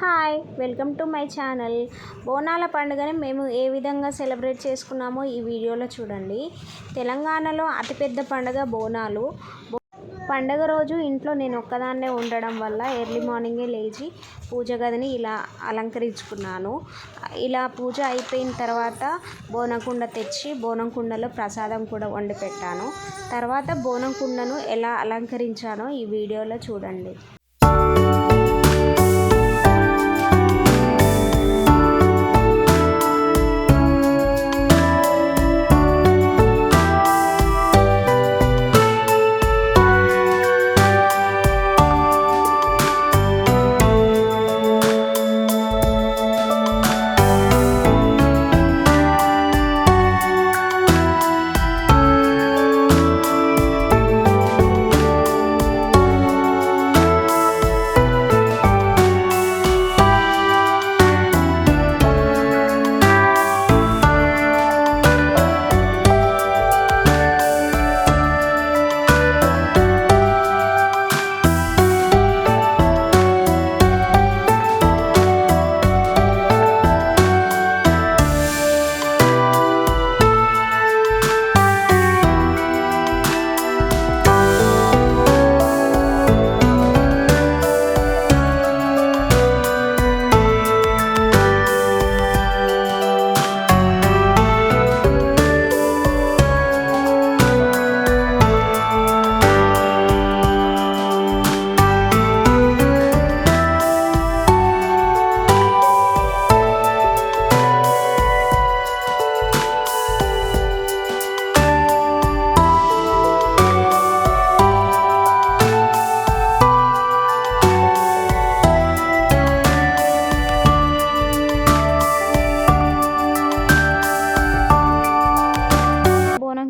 Hi welcome to my channel. బోనాల పండుగని మేము ఏ విధంగా సెలబ్రేట్ చేసుకున్నామో ఈ వీడియోలో చూడండి. తెలంగాణలో అతిపెద్ద పండుగ బోనాలు. పండుగ రోజు ఇంట్లో నేను ఒక్కదాన్నే ఉండడం వల్ల ఎర్లీ మార్నింగే లేచి పూజ గదిని ఇలా అలంకరించుకున్నాను. ఇలా పూజ అయిపోయిన తర్వాత బోనం కుండ తెచ్చి బోనం కుండలో ప్రసాదం కూడా వండి పెట్టాను. తర్వాత బోనం కుండను ఎలా అలంకరించానో ఈ వీడియోలో చూడండి.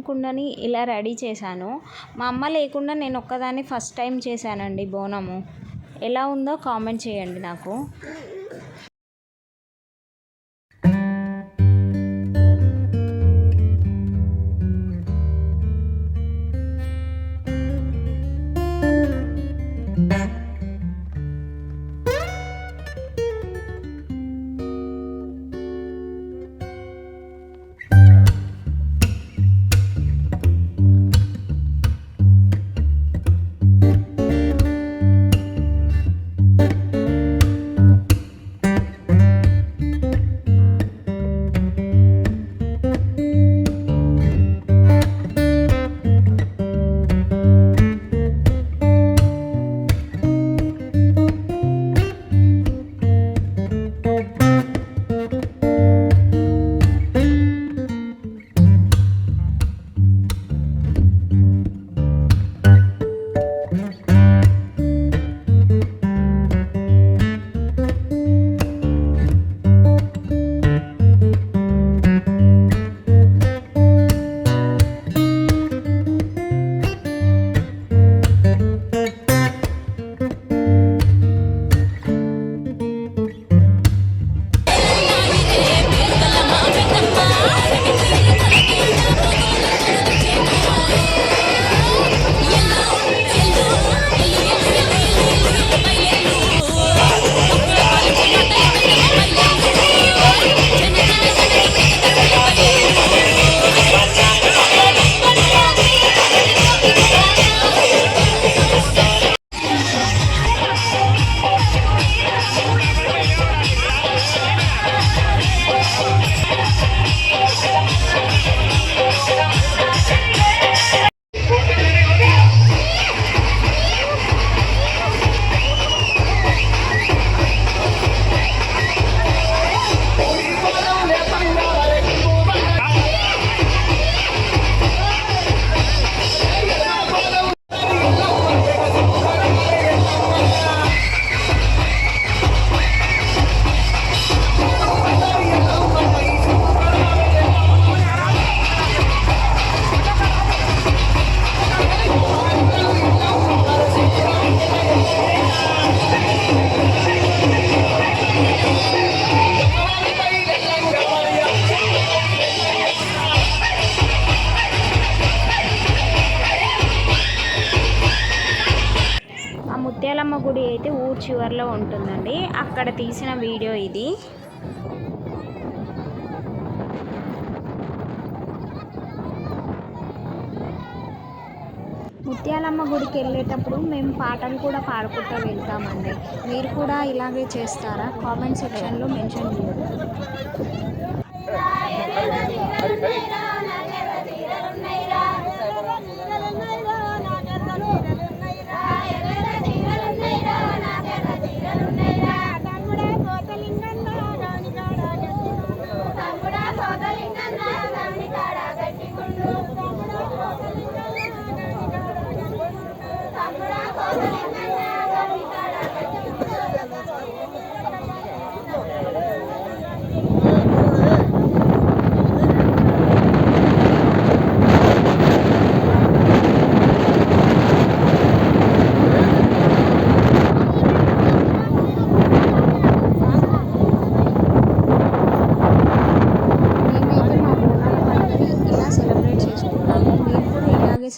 కుండని ఇలా రెడీ చేశాను. మా అమ్మ లేకుండా నేను ఒక్కదాన్ని ఫస్ట్ టైం చేశానండి బోనము. ఎలా ఉందో కామెంట్ చేయండి నాకు. చివర్లో ఉంటుందండి. అక్కడ తీసిన వీడియో ఇది. ముత్యాలమ్మ గుడికి వెళ్ళేటప్పుడు మేము పాటలు కూడా పాడుకుంటూ వెళ్తామండి. మీరు కూడా ఇలాగే చేస్తారా? కామెంట్ సెక్షన్లో మెన్షన్ చేయండి.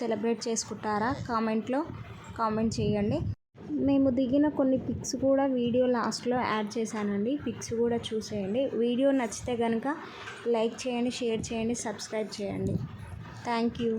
సెలబ్రేట్ చేసుకుంటారా? కామెంట్ చేయండి. మేము దిగిన కొన్ని పిక్స్ కూడా వీడియో లాస్ట్లో యాడ్ చేశానండి. పిక్స్ కూడా చూసేయండి. వీడియో నచ్చితే కనుక లైక్ చేయండి, షేర్ చేయండి, సబ్స్క్రైబ్ చేయండి. Thank you.